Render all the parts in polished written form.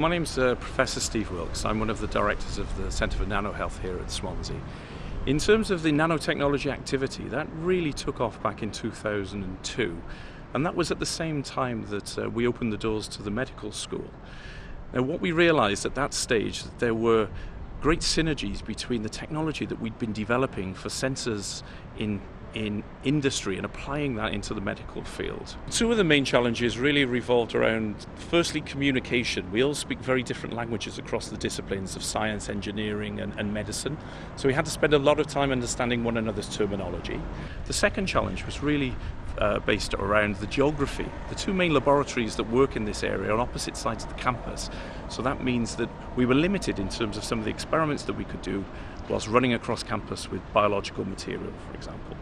My name's Professor Steve Wilkes. I'm one of the directors of the Centre for Nanohealth here at Swansea. In terms of the nanotechnology activity, that really took off back in 2002, and that was at the same time that we opened the doors to the medical school. Now, what we realised at that stage, that there were great synergies between the technology that we'd been developing for sensors in industry and applying that into the medical field. Two of the main challenges really revolved around, firstly, communication. We all speak very different languages across the disciplines of science, engineering and medicine, so we had to spend a lot of time understanding one another's terminology. The second challenge was really based around the geography. The two main laboratories that work in this area are on opposite sides of the campus, so that means that we were limited in terms of some of the experiments that we could do whilst running across campus with biological material, for example.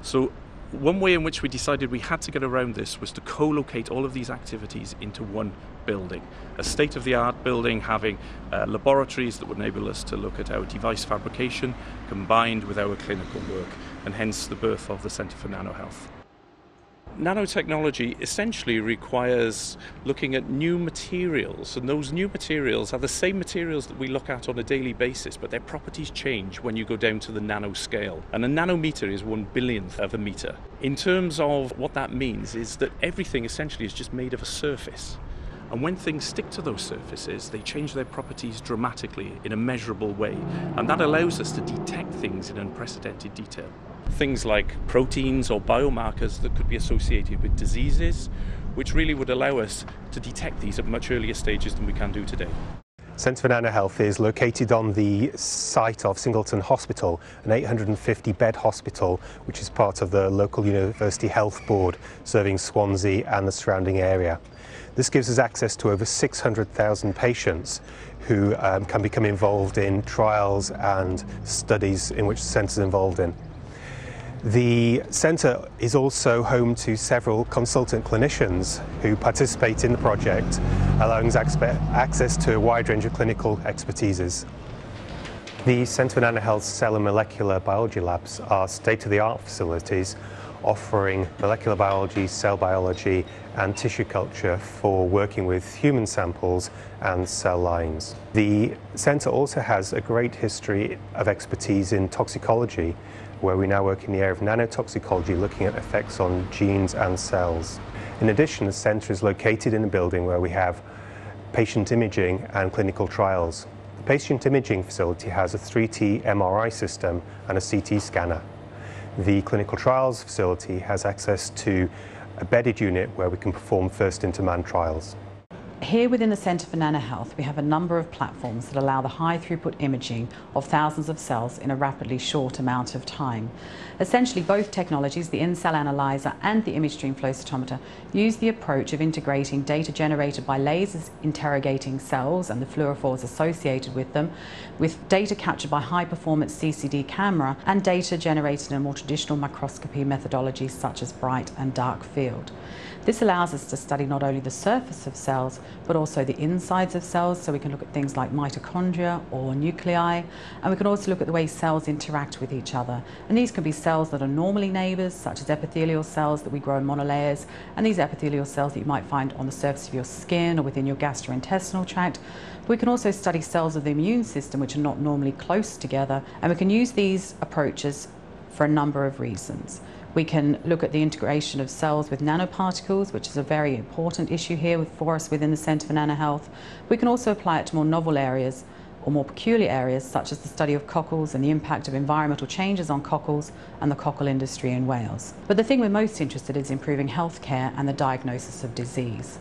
So one way in which we decided we had to get around this was to co-locate all of these activities into one building, a state-of-the-art building having laboratories that would enable us to look at our device fabrication combined with our clinical work, and hence the birth of the Centre for Nanohealth. Nanotechnology essentially requires looking at new materials, and those new materials are the same materials that we look at on a daily basis, but their properties change when you go down to the nano scale. And a nanometer is 1/1000th of a meter. In terms of what that means is that everything essentially is just made of a surface. And when things stick to those surfaces, they change their properties dramatically in a measurable way. And that allows us to detect things in unprecedented detail. Things like proteins or biomarkers that could be associated with diseases, which really would allow us to detect these at much earlier stages than we can do today. Centre for Nanohealth is located on the site of Singleton Hospital, an 850-bed hospital which is part of the local University Health Board serving Swansea and the surrounding area. This gives us access to over 600,000 patients who can become involved in trials and studies in which the centre is involved in. The centre is also home to several consultant clinicians who participate in the project, allowing us access to a wide range of clinical expertises. The Centre for Nanohealth's cell and molecular biology labs are state-of-the-art facilities offering molecular biology, cell biology and tissue culture for working with human samples and cell lines. The centre also has a great history of expertise in toxicology, where we now work in the area of nanotoxicology, looking at effects on genes and cells. In addition, the centre is located in a building where we have patient imaging and clinical trials. The patient imaging facility has a 3T MRI system and a CT scanner. The clinical trials facility has access to a bedded unit where we can perform first-in-man trials. Here within the Centre for Nanohealth, we have a number of platforms that allow the high throughput imaging of thousands of cells in a rapidly short amount of time. Essentially, both technologies, the in-cell analyzer and the image stream flow cytometer, use the approach of integrating data generated by lasers interrogating cells and the fluorophores associated with them, with data captured by high-performance CCD camera and data generated in a more traditional microscopy methodologies such as bright and dark field. This allows us to study not only the surface of cells, but also the insides of cells, so we can look at things like mitochondria or nuclei, and we can also look at the way cells interact with each other. And these can be cells that are normally neighbours, such as epithelial cells that we grow in monolayers, and these epithelial cells that you might find on the surface of your skin or within your gastrointestinal tract. But we can also study cells of the immune system which are not normally close together, and we can use these approaches for a number of reasons. We can look at the integration of cells with nanoparticles, which is a very important issue here for us within the Centre for Nanohealth. We can also apply it to more novel areas or more peculiar areas, such as the study of cockles and the impact of environmental changes on cockles and the cockle industry in Wales. But the thing we're most interested in is improving healthcare and the diagnosis of disease.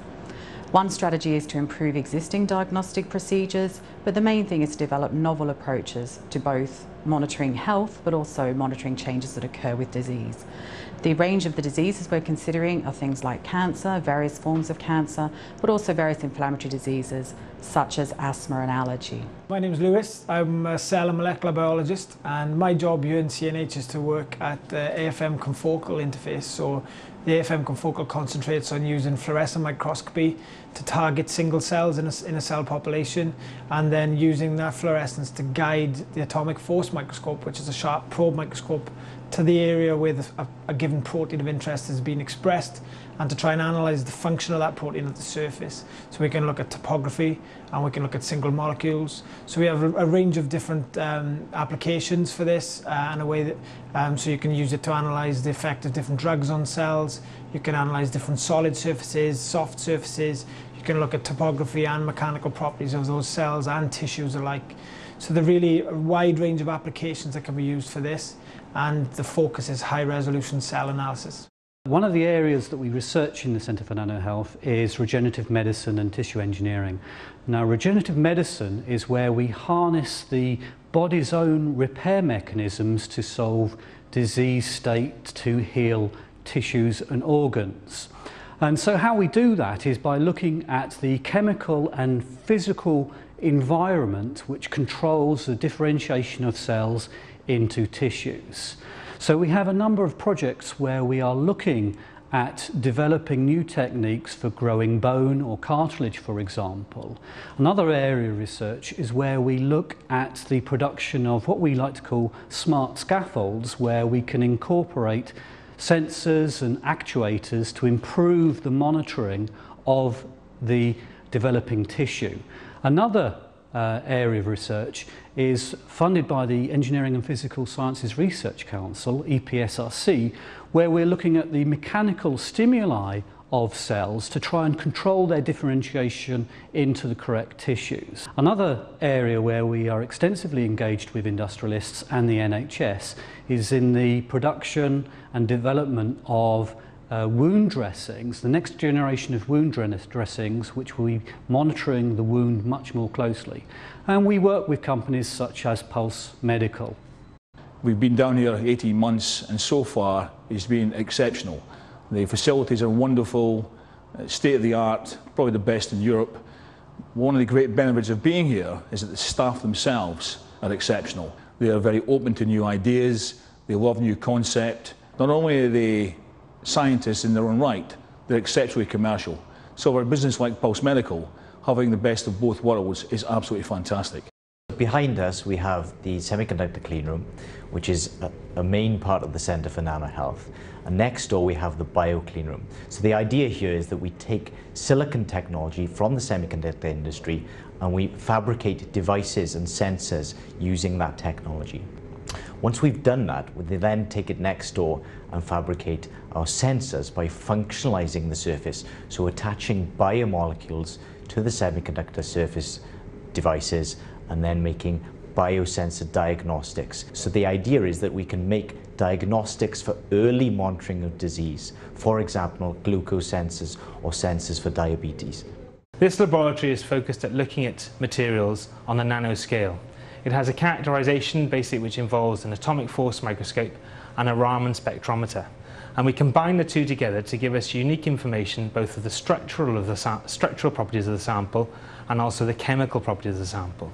One strategy is to improve existing diagnostic procedures, but the main thing is to develop novel approaches to both monitoring health but also monitoring changes that occur with disease. The range of the diseases we're considering are things like cancer, various forms of cancer, but also various inflammatory diseases such as asthma and allergy. My name is Lewis. I'm a cell and molecular biologist, and my job here in CNH is to work at the AFM confocal interface. So the AFM confocal concentrates on using fluorescent microscopy to target single cells in a cell population, and then using that fluorescence to guide the atomic force microscope, which is a sharp probe microscope, to the area where a given protein of interest has been expressed, and to try and analyse the function of that protein at the surface. So we can look at topography and we can look at single molecules. So we have a range of different applications for this and a way that so you can use it to analyse the effect of different drugs on cells. You can analyse different solid surfaces, soft surfaces. You can look at topography and mechanical properties of those cells and tissues alike. So there are really a wide range of applications that can be used for this, and the focus is high resolution cell analysis. One of the areas that we research in the Centre for Nanohealth is regenerative medicine and tissue engineering. Now, regenerative medicine is where we harness the body's own repair mechanisms to solve disease state, to heal tissues and organs. And so how we do that is by looking at the chemical and physical environment which controls the differentiation of cells into tissues. So we have a number of projects where we are looking at developing new techniques for growing bone or cartilage, for example. Another area of research is where we look at the production of what we like to call smart scaffolds, where we can incorporate sensors and actuators to improve the monitoring of the developing tissue. Another area of research is funded by the Engineering and Physical Sciences Research Council, EPSRC, where we're looking at the mechanical stimuli of cells to try and control their differentiation into the correct tissues. Another area where we are extensively engaged with industrialists and the NHS is in the production and development of wound dressings, the next generation of wound dressings, which will be monitoring the wound much more closely. And we work with companies such as Pulse Medical. We've been down here 18 months and so far it's been exceptional. The facilities are wonderful, state of the art, probably the best in Europe. One of the great benefits of being here is that the staff themselves are exceptional. They are very open to new ideas, they love new concept. Not only are they scientists in their own right, they're exceptionally commercial. So for a business like Pulse Medical, having the best of both worlds is absolutely fantastic. Behind us we have the semiconductor clean room, which is a main part of the Centre for Nanohealth. And next door we have the bio clean room. So the idea here is that we take silicon technology from the semiconductor industry and we fabricate devices and sensors using that technology. Once we've done that, we then take it next door and fabricate our sensors by functionalizing the surface, so attaching biomolecules to the semiconductor surface devices and then making biosensor diagnostics. So the idea is that we can make diagnostics for early monitoring of disease, for example, glucose sensors or sensors for diabetes. This laboratory is focused at looking at materials on the nanoscale. It has a characterization basically which involves an atomic force microscope and a Raman spectrometer. And we combine the two together to give us unique information both of the structural properties of the sample and also the chemical properties of the sample.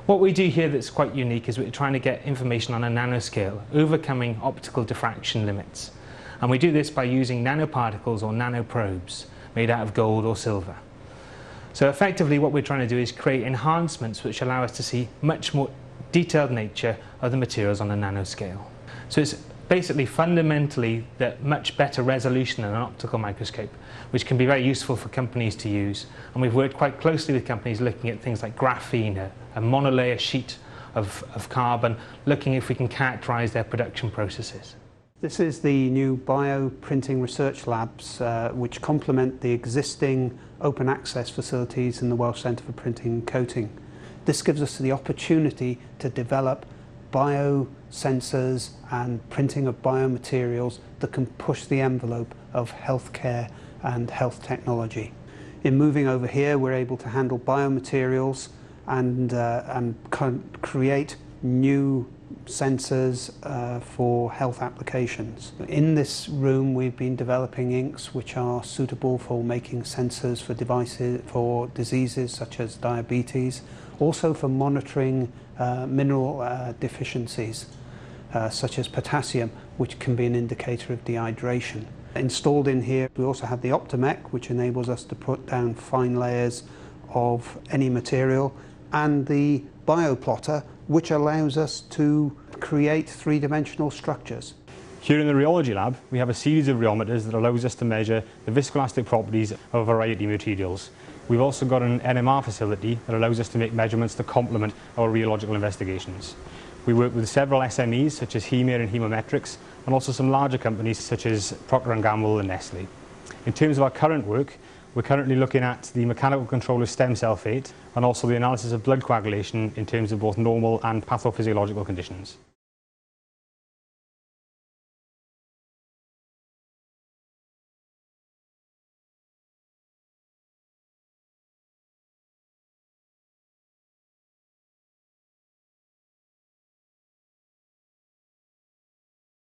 What we do here that's quite unique is we're trying to get information on a nanoscale, overcoming optical diffraction limits. And we do this by using nanoparticles or nanoprobes made out of gold or silver. So effectively what we're trying to do is create enhancements which allow us to see much more detailed nature of the materials on a nanoscale. So it's basically fundamentally that much better resolution than an optical microscope, which can be very useful for companies to use. And we've worked quite closely with companies looking at things like graphene, a monolayer sheet of carbon, looking if we can characterize their production processes. This is the new bioprinting research labs which complement the existing open access facilities in the Welsh Centre for Printing and Coating. This gives us the opportunity to develop biosensors and printing of biomaterials that can push the envelope of healthcare and health technology. In moving over here, we're able to handle biomaterials and create new sensors for health applications. In this room we've been developing inks which are suitable for making sensors for devices for diseases such as diabetes, also for monitoring mineral deficiencies such as potassium, which can be an indicator of dehydration. Installed in here we also have the Optomech, which enables us to put down fine layers of any material, and the bioplotter, which allows us to create three-dimensional structures. Here in the rheology lab, we have a series of rheometers that allows us to measure the viscoelastic properties of a variety of materials. We've also got an NMR facility that allows us to make measurements to complement our rheological investigations. We work with several SMEs such as Hemir and Hemometrics, and also some larger companies such as Procter & Gamble and Nestle. In terms of our current work, we're currently looking at the mechanical control of stem cell fate and also the analysis of blood coagulation in terms of both normal and pathophysiological conditions.